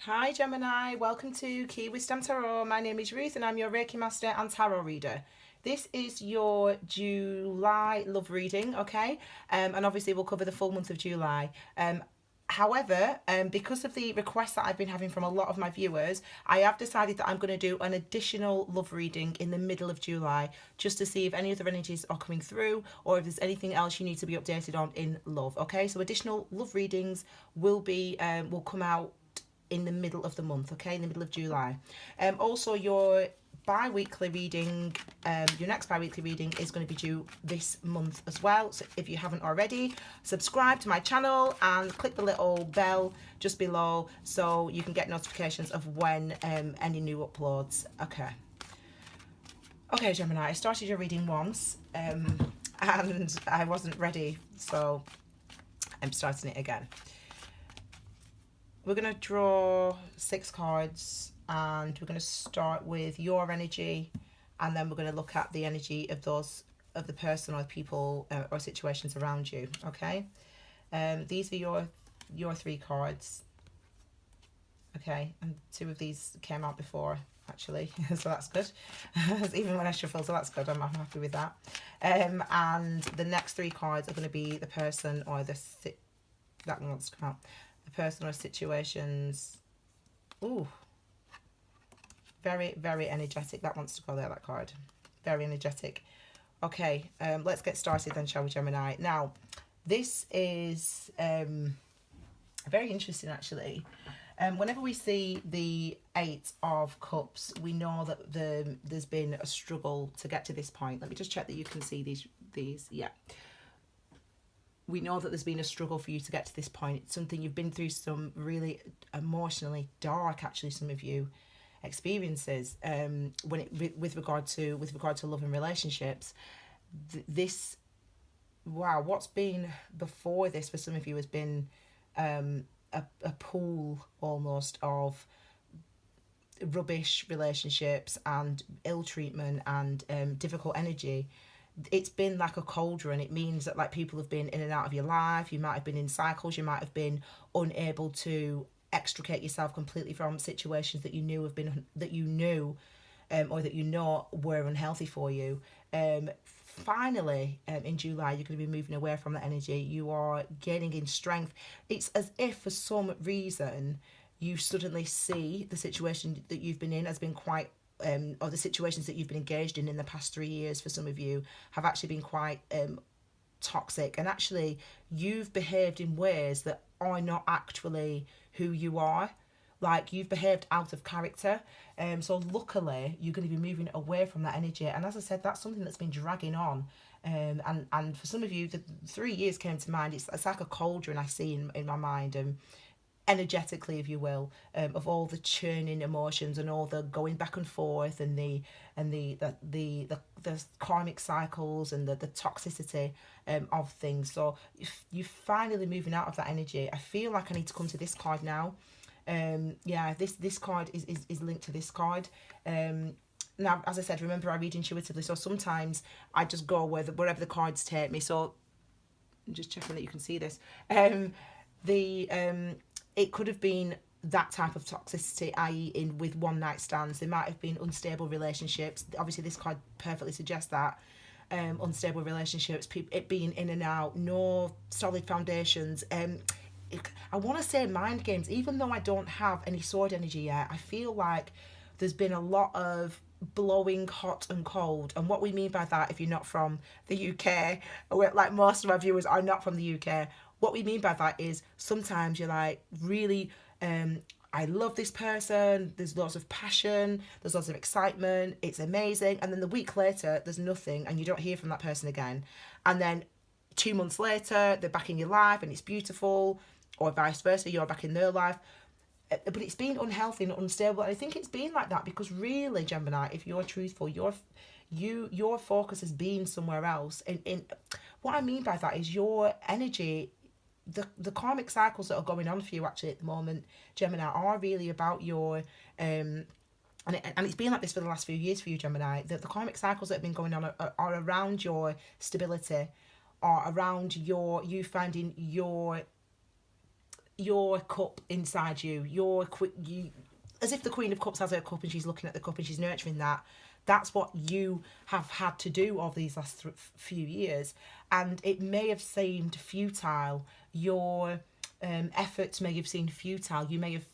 Hi Gemini, welcome to Key Wisdom Tarot. My name is Ruth and I'm your Reiki Master and Tarot reader. This is your July love reading, okay? And obviously we'll cover the full month of July. However, because of the requests that I've been having from a lot of my viewers, I have decided that I'm going to do an additional love reading in the middle of July just to see if any other energies are coming through or if there's anything else you need to be updated on in love, okay? So additional love readings will come out in the middle of the month, okay, in the middle of July. Also, your bi-weekly reading, your next bi-weekly reading is going to be due this month as well. So if you haven't already, subscribe to my channel and click the little bell just below so you can get notifications of when any new uploads. Okay, Gemini, I started your reading once and I wasn't ready, so I'm starting it again. We're going to draw 6 cards and we're going to start with your energy, and then we're going to look at the energy of the person or people or situations around you, okay? These are your 3 cards, okay? And 2 of these came out before, actually, so that's good. Even when I shuffle, so that's good. I'm happy with that. And the next 3 cards are going to be the person or that one wants to come out. The person or situations. Ooh, very, very energetic. That wants to go there, that card. Very energetic. Okay, let's get started then, shall we, Gemini? Now, this is very interesting, actually. Whenever we see the 8 of Cups, we know that there's been a struggle to get to this point. Let me just check that you can see these. Yeah. We know that there's been a struggle for you to get to this point. It's something you've been through, some really emotionally dark, actually, some of you experiences with regard to love and relationships. What's been before this for some of you has been a pool almost of rubbish relationships and ill treatment and difficult energy. It's been like a cauldron. It means that like people have been in and out of your life. You might have been in cycles. You might have been unable to extricate yourself completely from situations that you knew or that you know were unhealthy for you. Finally, in July, you're going to be moving away from that energy. You are gaining in strength. It's as if for some reason you suddenly see the situation that you've been in has been quite or the situations that you've been engaged in the past 3 years for some of you have actually been quite toxic, and actually you've behaved in ways that are not actually who you are. Like, you've behaved out of character. So luckily you're going to be moving away from that energy, and as I said, that's something that's been dragging on. And for some of you, the 3 years came to mind. It's like a cauldron I see in my mind, energetically, if you will, of all the churning emotions and all the going back and forth and the karmic cycles and the toxicity of things. So if you're finally moving out of that energy, I feel like I need to come to this card now. This card is linked to this card. Now, as I said, remember, I read intuitively, so sometimes I just go wherever the cards take me. So I'm just checking that you can see this. It could have been that type of toxicity, i.e. with one night stands. There might have been unstable relationships. Obviously, this card perfectly suggests that. Unstable relationships, it being in and out, no solid foundations. I want to say mind games, even though I don't have any sword energy yet. I feel like there's been a lot of blowing hot and cold, and what we mean by that, if you're not from the UK, like most of our viewers are not from the UK, what we mean by that is sometimes you're like, really, I love this person, there's lots of passion, there's lots of excitement, it's amazing, and then the week later there's nothing and you don't hear from that person again, and then 2 months later they're back in your life and it's beautiful, or vice versa, you're back in their life. But it's been unhealthy and unstable. And I think it's been like that because really, Gemini, if you're truthful, your focus has been somewhere else. In what I mean by that is your energy, the karmic cycles that are going on for you actually at the moment, Gemini, are really about your and it's been like this for the last few years for you, Gemini. The karmic cycles that have been going on are around your stability, are around you finding your cup inside you, as if the Queen of Cups has her cup and she's looking at the cup and she's nurturing that. That's what you have had to do over these last few years. And it may have seemed futile. Your efforts may have seemed futile. You may have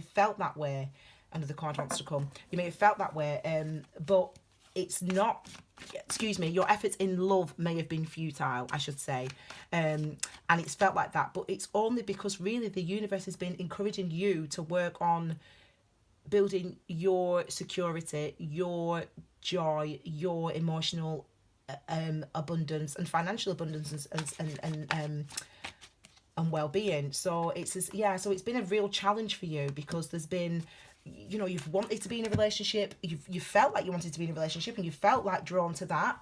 felt that way. Another card wants to come. You may have felt that way, but it's not. Excuse me. Your efforts in love may have been futile, I should say, and it's felt like that. But it's only because really the universe has been encouraging you to work on building your security, your joy, your emotional abundance and financial abundance and well-being. So so it's been a real challenge for you, because there's been, you know, you've wanted to be in a relationship, you felt like you wanted to be in a relationship and you felt like drawn to that,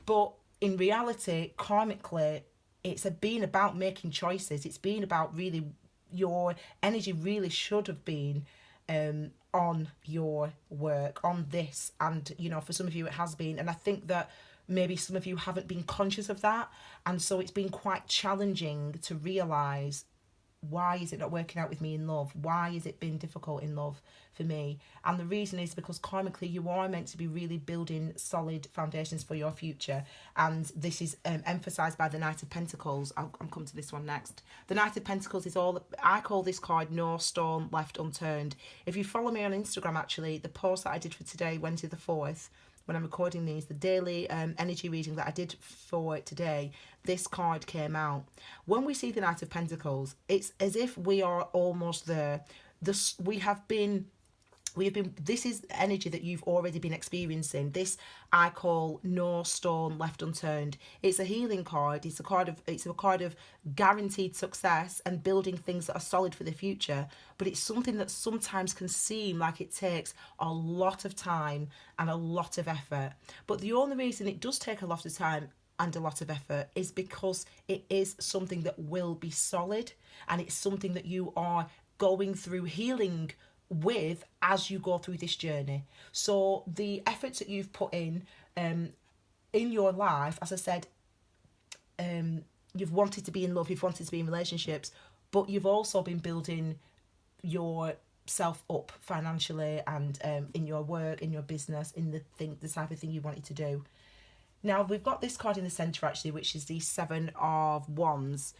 but in reality, karmically, it's been about making choices. It's been about really, your energy really should have been on your work, on this, and you know, for some of you it has been, and I think that maybe some of you haven't been conscious of that, and so it's been quite challenging to realise, why is it not working out with me in love? Why has it been difficult in love for me? And the reason is because karmically you are meant to be really building solid foundations for your future. And this is emphasised by the Knight of Pentacles. I'll come to this one next. The Knight of Pentacles is I call this card no stone left unturned. If you follow me on Instagram, actually, the post that I did for today, Wednesday the 4th, when I'm recording these, the daily energy reading that I did for this card came out. When we see the Knight of Pentacles, it's as if we are almost there. This is energy that you've already been experiencing. This I call no stone left unturned. It's a healing card. It's a card of guaranteed success and building things that are solid for the future. But it's something that sometimes can seem like it takes a lot of time and a lot of effort. But the only reason it does take a lot of time and a lot of effort is because it is something that will be solid, and it's something that you are going through healing with as you go through this journey. So the efforts that you've put in your life, as I said, you've wanted to be in love, you've wanted to be in relationships, but you've also been building yourself up financially and in your work, in your business, in the type of thing you wanted to do. Now we've got this card in the centre actually, which is the Seven of Wands.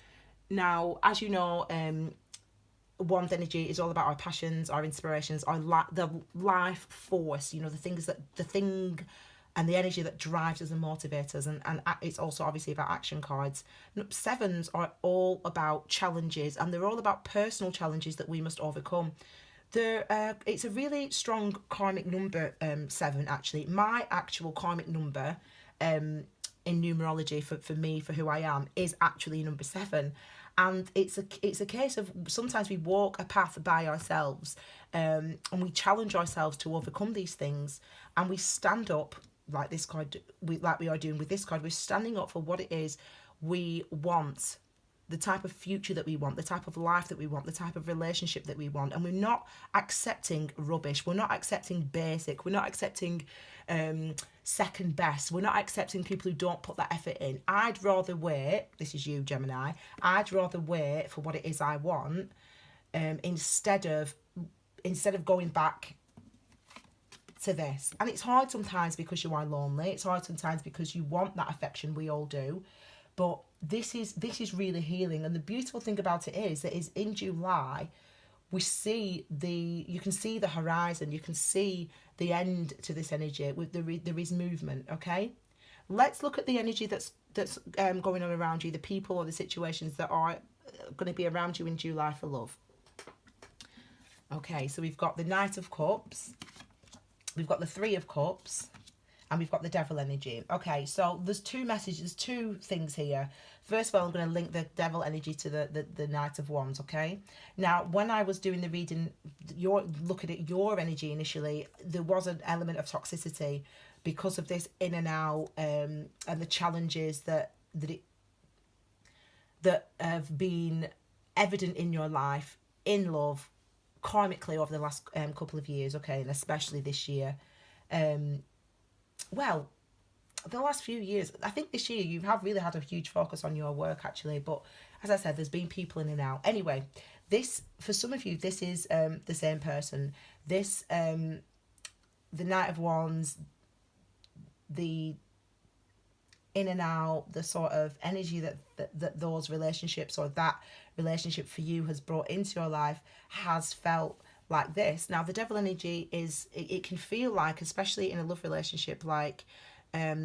Now, as you know, Wand energy is all about our passions, our inspirations, the life force, you know, the thing and the energy that drives us and motivates us, and it's also obviously about action cards. Sevens are all about challenges, and they're all about personal challenges that we must overcome. It's a really strong karmic number, 7 actually. My actual karmic number in numerology for me, for who I am, is actually number 7. And it's a case of sometimes we walk a path by ourselves, and we challenge ourselves to overcome these things, and we stand up like this card, like we are doing with this card. We're standing up for what it is we want, the type of future that we want, the type of life that we want, the type of relationship that we want, and we're not accepting rubbish. We're not accepting basic. We're not accepting second best. We're not accepting people who don't put that effort in. I'd rather wait, this is you, Gemini, I'd rather wait for what it is I want, instead of going back to this. And it's hard sometimes because you are lonely. It's hard sometimes because you want that affection. We all do. But this is really healing. And the beautiful thing about it is that is in July, you can see the horizon, you can see the end to this energy. There is movement, okay? Let's look at the energy that's going on around you, the people or the situations that are going to be around you in July for love. Okay, so we've got the Knight of Cups, we've got the Three of Cups, and we've got the Devil energy. Okay, so there's two things here. First of all, I'm going to link the Devil energy to the Knight of Wands, okay? Now, when I was doing the reading, looking at your energy initially, there was an element of toxicity because of this in and out, and the challenges that have been evident in your life, in love, karmically over the last couple of years, okay, and especially this year. Well, the last few years, I think this year you have really had a huge focus on your work actually, but as I said, there's been people in and out. Anyway, this, for some of you, this is the same person. This, the Knight of Wands, the in and out, the sort of energy that those relationships, or that relationship for you, has brought into your life, has felt like this. Now, the devil energy is, it can feel like, especially in a love relationship, like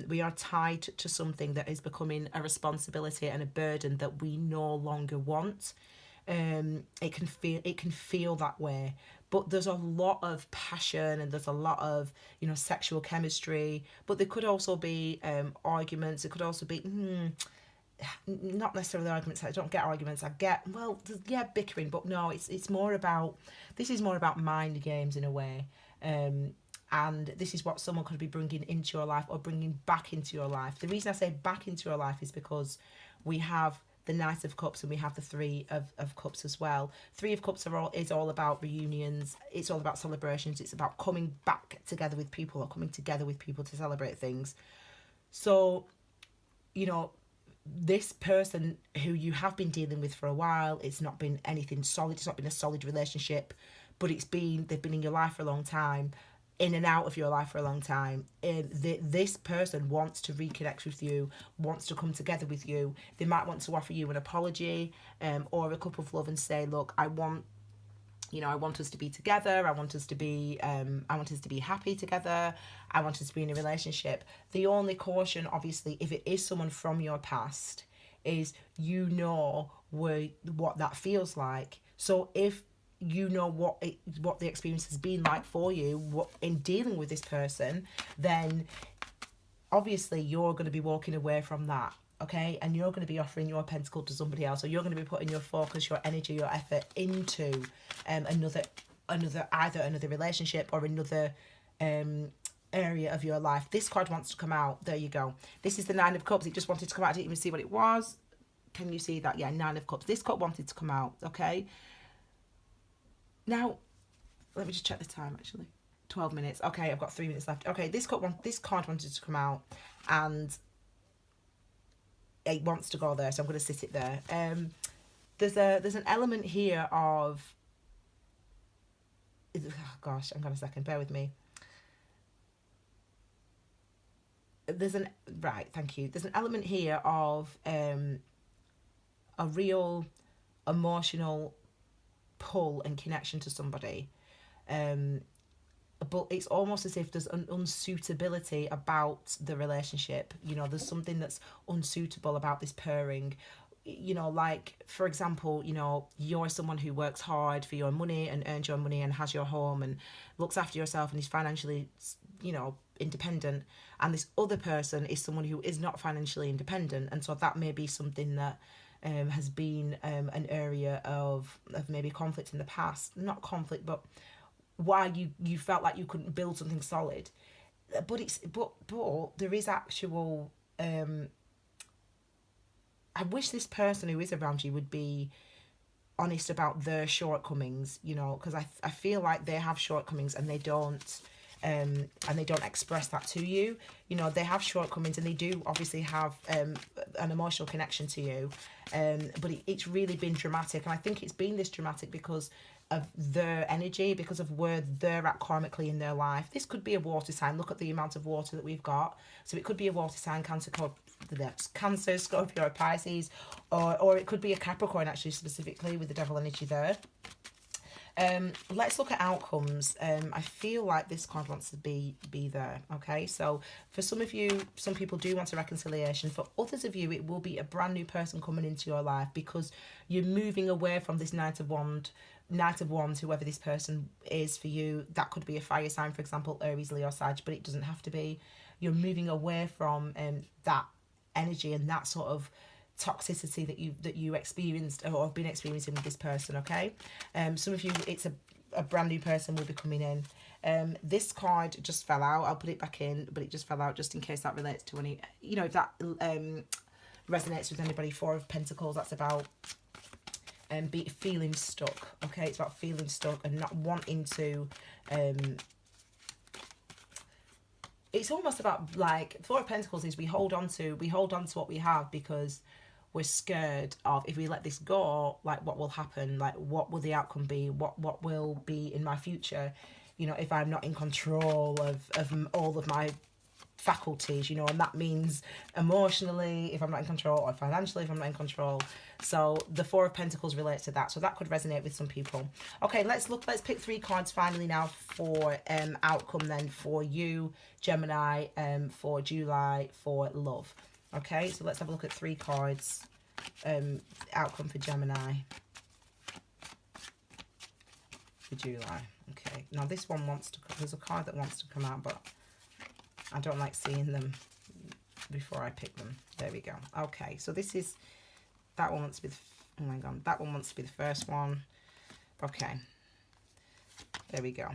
we are tied to something that is becoming a responsibility and a burden that we no longer want. It can feel that way, but there's a lot of passion, and there's a lot of, you know, sexual chemistry, but there could also be arguments. It could also be not necessarily arguments. I don't get arguments. I get, well, yeah, bickering, but no, it's more about, this is more about mind games in a way. And this is what someone could be bringing into your life, or bringing back into your life. The reason I say back into your life is because we have the Knight of Cups and we have the Three of Cups as well. Three of Cups is all about reunions. It's all about celebrations. It's about coming back together with people, or coming together with people to celebrate things. So, you know, this person who you have been dealing with for a while, it's not been anything solid. It's not been a solid relationship, but they've been in your life for a long time, in and out of your life for a long time. This person wants to reconnect with you, wants to come together with you. They might want to offer you an apology, or a cup of love, and say, look, I want us to be together. I want us to be happy together. I want us to be in a relationship. The only caution, obviously, if it is someone from your past, is what that feels like. So if you know what the experience has been like for you in dealing with this person, then obviously you're going to be walking away from that, okay? And you're going to be offering your pentacle to somebody else, or you're going to be putting your focus, your energy, your effort into another either another relationship or another area of your life. This card wants to come out. There you go. This is the Nine of Cups. It just wanted to come out. I didn't even see what it was. Can you see that? Yeah, Nine of Cups. This cup wanted to come out, okay? Now, let me just check the time, actually. 12 minutes. Okay, I've got 3 minutes left. Okay, this card wanted to come out, and it wants to go there, so I'm going to sit it there. There's an element here of... Oh, gosh, hang on a second. Bear with me. Right, thank you. There's an element here of a real emotional pull and connection to somebody, but it's almost as if there's an unsuitability about the relationship. You know, there's something that's unsuitable about this pairing. You know, like, for example, you know, you're someone who works hard for your money and earns your money and has your home and looks after yourself and is financially, you know, independent, and this other person is someone who is not financially independent, and so that may be something that has been an area of maybe conflict in the past. Not conflict, but why you felt like you couldn't build something solid. But there is actual... I wish this person who is around you would be honest about their shortcomings, you know, because I feel like they have shortcomings and they don't express that to you. You know, they have shortcomings and they do obviously have an emotional connection to you, but it's really been dramatic, and I think it's been this dramatic because of their energy, because of where they're at karmically in their life. This could be a water sign. Look at the amount of water that we've got. So it could be a water sign, Cancer, Scorpio, or Pisces, or it could be a Capricorn, actually, specifically with the devil energy there. Let's look at outcomes. I feel like this card wants to be there. Okay, so for some of you, some people do want a reconciliation. For others of you, it will be a brand new person coming into your life, because you're moving away from this Knight of Wands, whoever this person is for you. That could be a fire sign, for example, Aries, Leo, Sag, but it doesn't have to be. You're moving away from that energy and that sort of toxicity that you experienced or have been experiencing with this person. Okay, some of you, it's a brand new person will be coming in. This card just fell out. I'll put it back in, but it just fell out just in case that relates to any, you know, if that resonates with anybody. Four of Pentacles, that's about feeling stuck. Okay, it's about feeling stuck and not wanting to it's almost about, like, Four of Pentacles is we hold on to what we have because we're scared of, if we let this go, like what will happen, like what will the outcome be, what will be in my future, you know, if I'm not in control of all of my faculties, you know, and that means emotionally if I'm not in control, or financially if I'm not in control. So the Four of Pentacles relates to that, so that could resonate with some people. Okay, let's pick 3 cards finally now for outcome then for you, Gemini, for July, for love. Okay, so let's have a look at 3 cards, outcome for Gemini for July. Okay, now this one wants to, there's a card that wants to come out, but I don't like seeing them before I pick them. There we go. Okay, so this is, that one wants to be the, oh my god, that one wants to be the first one. Okay, there we go.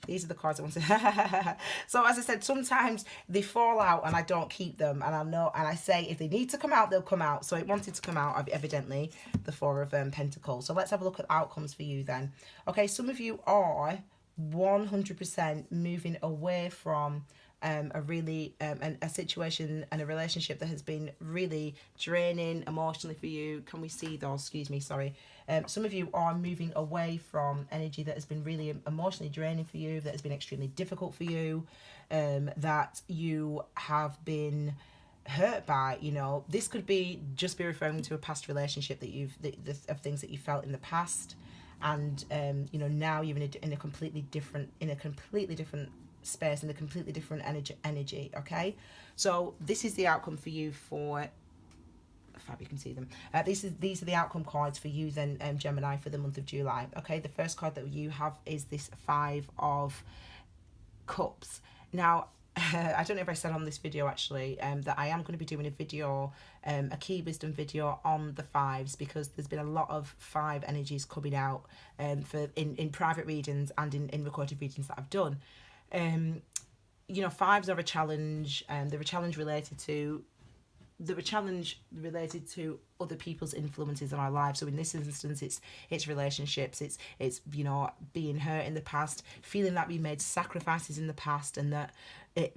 These are the cards I want to so as I said, sometimes they fall out and I don't keep them, and I know, and I say if they need to come out, they'll come out. So it wanted to come out, evidently, the Four of Pentacles. So let's have a look at outcomes for you then. Okay, some of you are 100% moving away from a really a situation and a relationship that has been really draining emotionally for you. Can we see those? Excuse me, sorry. Some of you are moving away from energy that has been really emotionally draining for you, that has been extremely difficult for you, that you have been hurt by. You know, this could be just be referring to a past relationship that you've of things that you felt in the past, and you know, now you're in a completely different space, in a completely different energy. Okay, so this is the outcome for you for Fab, you can see them. These are the outcome cards for you then, Gemini, for the month of July. Okay, the first card that you have is this 5 of Cups. Now, I don't know if I said on this video actually that I am going to be doing a video, a key wisdom video on the 5s, because there's been a lot of 5 energies coming out for in private readings and in recorded readings that I've done. You know, 5s are a challenge, and they're a challenge related to other people's influences in our lives. So in this instance, it's relationships, it's you know, being hurt in the past, feeling that we made sacrifices in the past, and that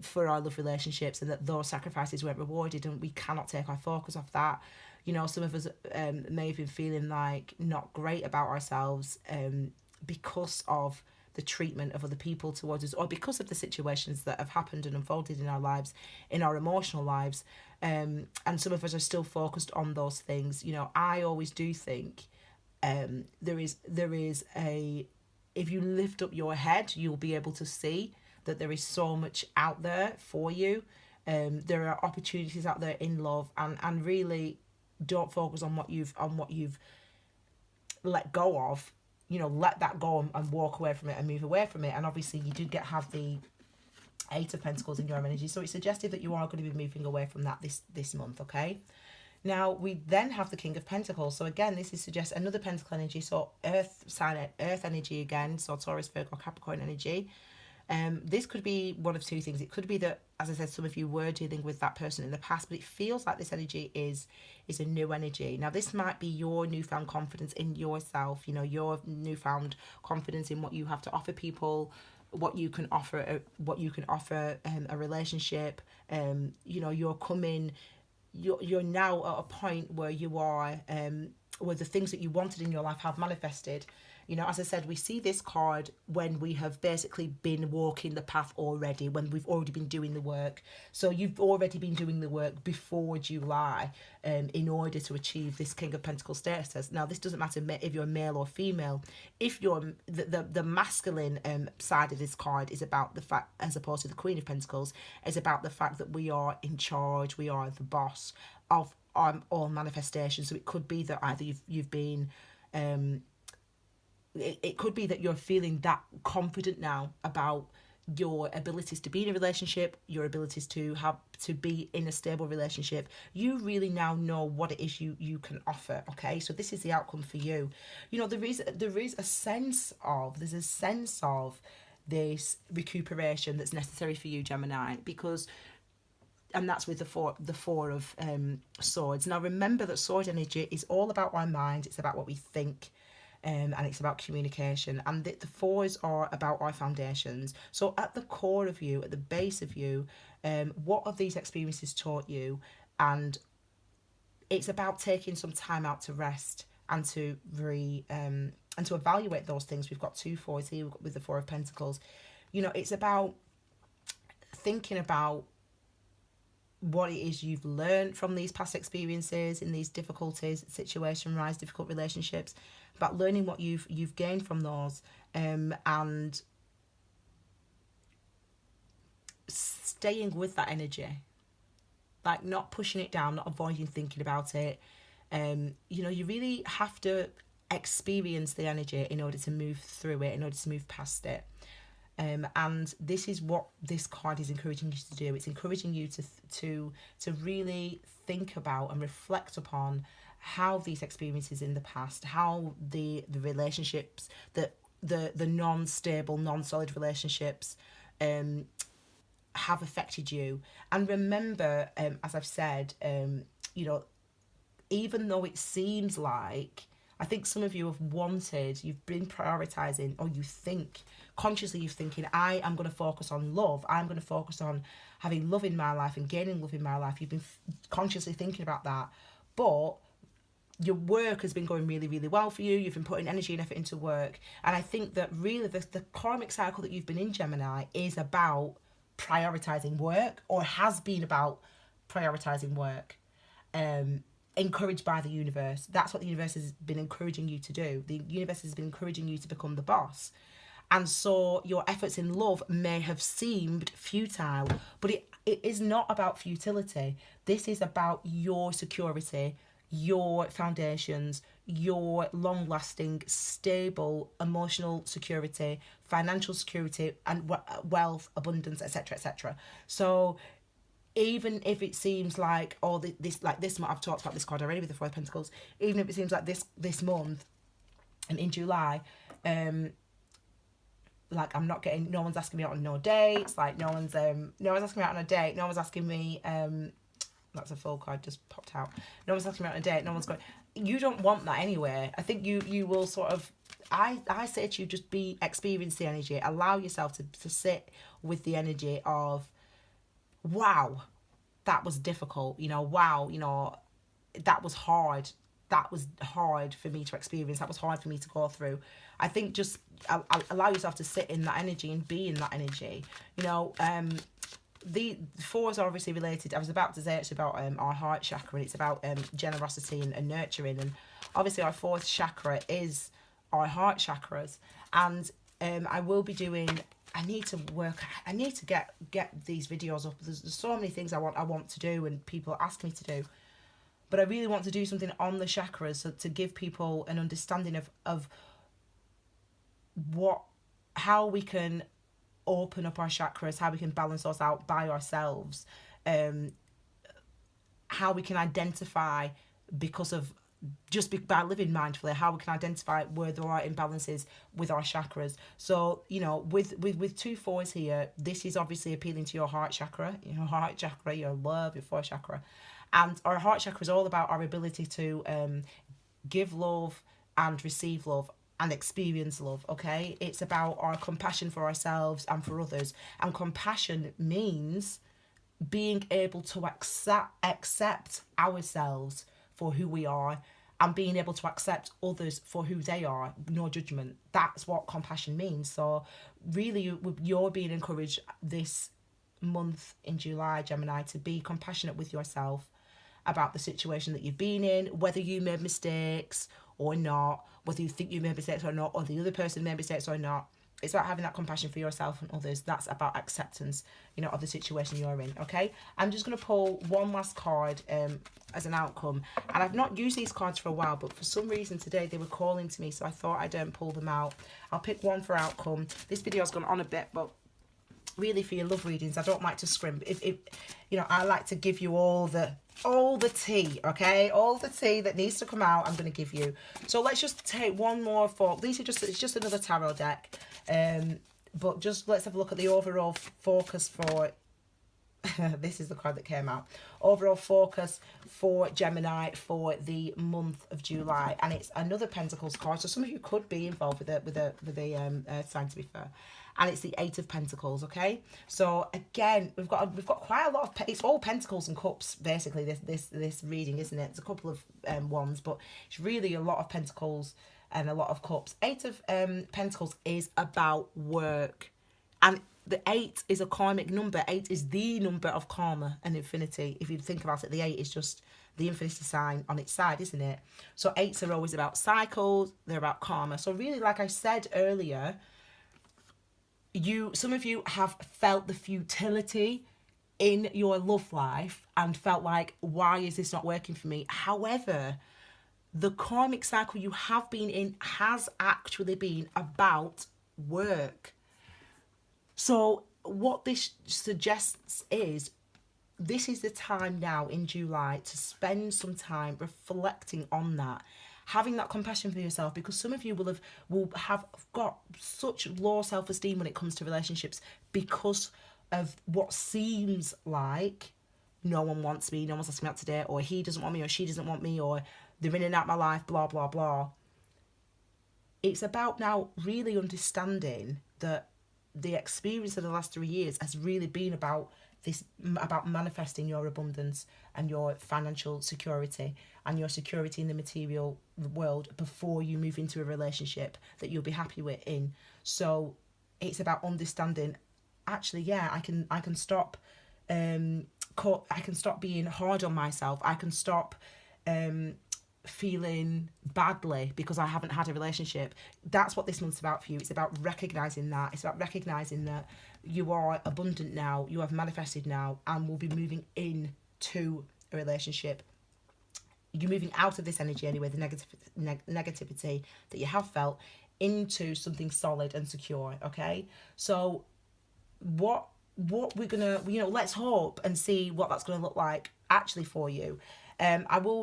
for our love relationships, and that those sacrifices weren't rewarded, and we cannot take our focus off that. You know, some of us may have been feeling like not great about ourselves because of the treatment of other people towards us, or because of the situations that have happened and unfolded in our lives, in our emotional lives. And some of us are still focused on those things. You know, I always do think there is a, if you lift up your head, you'll be able to see that there is so much out there for you. There are opportunities out there in love, and really don't focus on what you've let go of. You know, let that go and walk away from it and move away from it. And obviously you do have the 8 of Pentacles in your energy, so it's suggested that you are going to be moving away from that this month. Okay, now we then have the King of Pentacles. So again, this is suggest another pentacle energy, so earth sign, earth energy again, so Taurus, Virgo, Capricorn energy. This could be one of 2 things. It could be that, as I said, some of you were dealing with that person in the past, but it feels like this energy is a new energy. Now, this might be your newfound confidence in yourself, you know, your newfound confidence in what you have to offer people, what you can offer a relationship. You know, you're now at a point where you are where the things that you wanted in your life have manifested. You know, as I said, we see this card when we have basically been walking the path already, when we've already been doing the work. So you've already been doing the work before July in order to achieve this King of Pentacles status. Now, this doesn't matter if you're male or female. If you're the masculine side of this card is about the fact, as opposed to the Queen of Pentacles, is about the fact that we are in charge, we are the boss of all manifestation. So it could be that either you've been it could be that you're feeling that confident now about your abilities to be in a relationship, your abilities to be in a stable relationship. You really now know what it is you can offer. Okay, so this is the outcome for you. You know, there is a sense of this recuperation that's necessary for you, Gemini, because, and that's with the four of swords. Now remember that sword energy is all about our mind. It's about what we think. And it's about communication, and the 4s are about our foundations. So at the core of you, at the base of you, what have these experiences taught you, and it's about taking some time out to rest and to and to evaluate those things. We've got 2 fours here with the Four of Pentacles. You know, it's about thinking about what it is you've learned from these past experiences in these difficulties, situation rise, difficult relationships, about learning what you've gained from those, and staying with that energy, like not pushing it down, not avoiding thinking about it. You know, you really have to experience the energy in order to move through it, in order to move past it. And this is what this card is encouraging you to do. It's encouraging you to really think about and reflect upon how these experiences in the past, how the relationships, the non-stable, non-solid relationships have affected you. And remember, as I've said, you know, even though it seems like, I think some of you you've been prioritizing, or you think, consciously you're thinking, I am going to focus on love. I'm going to focus on having love in my life and gaining love in my life. You've been consciously thinking about that. But your work has been going really, really well for you. You've been putting energy and effort into work. And I think that really the karmic cycle that you've been in, Gemini, is about prioritizing work, or has been about prioritizing work. Encouraged by the universe. That's what the universe has been encouraging you to do. The universe has been encouraging you to become the boss. And so your efforts in love may have seemed futile, but it is not about futility. This is about your security, your foundations, your long-lasting, stable emotional security, financial security, and wealth, abundance, etc., etc. So even if it seems like, this month, I've talked about this card already with the Four of Pentacles, even if it seems like this month, and in July, like I'm not getting, no one's asking me out on no dates, like no one's asking me out on a date, no one's asking me, that's a full card just popped out, no one's asking me out on a date, no one's going, you don't want that anyway. I think you will sort of, I say to you, just experience the energy, allow yourself to sit with the energy of, wow, that was difficult, you know, wow, you know, that was hard for me to experience, that was hard for me to go through. I think just allow yourself to sit in that energy and be in that energy, you know. The fours are obviously related. I was about to say it's about our heart chakra, and it's about generosity and nurturing, and obviously our fourth chakra is our heart chakras. And I will be doing, I need to get these videos up. There's so many things I want to do and people ask me to do, but I really want to do something on the chakras, so to give people an understanding of how we can open up our chakras, how we can balance those out by ourselves, how we can identify, because of by living mindfully, how we can identify where there are imbalances with our chakras. So, you know, with 2 fours here, this is obviously appealing to your heart chakra, your love, your fourth chakra. And our heart chakra is all about our ability to give love and receive love and experience love, okay? It's about our compassion for ourselves and for others. And compassion means being able to accept ourselves for who we are, and being able to accept others for who they are, no judgment. That's what compassion means. So really, you're being encouraged this month in July, Gemini, to be compassionate with yourself about the situation that you've been in, whether you made mistakes or not, whether you think you made mistakes or not, or the other person made mistakes or not. It's about having that compassion for yourself and others. That's about acceptance, you know, of the situation you're in, okay? I'm just going to pull one last card as an outcome. And I've not used these cards for a while, but for some reason today they were calling to me, so I thought I'd pull them out. I'll pick one for outcome. This video's gone on a bit, but really for your love readings, I don't like to scrimp. If you know, I like to give you all the tea, okay? All the tea that needs to come out, I'm going to give you. So let's just take one more for, it's just another tarot deck. But just let's have a look at the overall focus for This is the card that came out. Overall focus for Gemini for the month of July, and it's another Pentacles card. So some of you could be involved with the Earth sign, to be fair. And it's the Eight of Pentacles. Okay, so again, we've got quite a lot of it's all Pentacles and Cups basically. This reading, isn't it? It's a couple of wands, but it's really a lot of Pentacles and a lot of Cups. Eight of Pentacles is about work, and the 8 is a karmic number. 8 is the number of karma and infinity. If you think about it, the 8 is just the infinity sign on its side, isn't it? So 8s are always about cycles. They're about karma. So really, like I said earlier, some of you have felt the futility in your love life and felt like, why is this not working for me? However, the karmic cycle you have been in has actually been about work. So what this suggests is, this is the time now in July to spend some time reflecting on that, having that compassion for yourself, because some of you will have got such low self-esteem when it comes to relationships because of what seems like no one wants me, no one's asking me out today, or he doesn't want me, or she doesn't want me, or they're in and out of my life, blah, blah, blah. It's about now really understanding that the experience of the last 3 years has really been about manifesting your abundance and your financial security and your security in the material world before you move into a relationship that you'll be happy with in. So it's about understanding, actually, yeah, I can stop I can stop being hard on myself. I can stop feeling badly because I haven't had a relationship. That's what this month's about for you. It's about recognizing that. It's about recognizing that you are abundant now, you have manifested now, and will be moving into a relationship. You're moving out of this energy anyway, the negativity that you have felt, into something solid and secure. Okay, so what we're gonna, let's hope and see what that's gonna look like actually for you.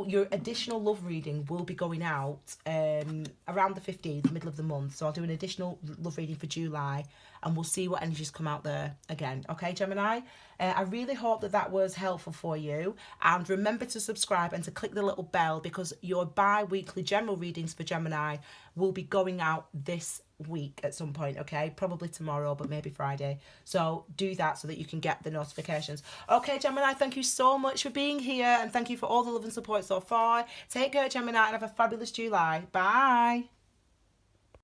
Your additional love reading will be going out around the 15th, middle of the month. So I'll do an additional love reading for July, and we'll see what energies come out there again. Okay, Gemini? I really hope that was helpful for you. And remember to subscribe and to click the little bell, because your bi-weekly general readings for Gemini will be going out this week at some point, okay? Probably tomorrow, but maybe Friday. So do that so that you can get the notifications. Okay, Gemini, thank you so much for being here, and thank you for all the love and support so far. Take care, Gemini, and have a fabulous July. Bye.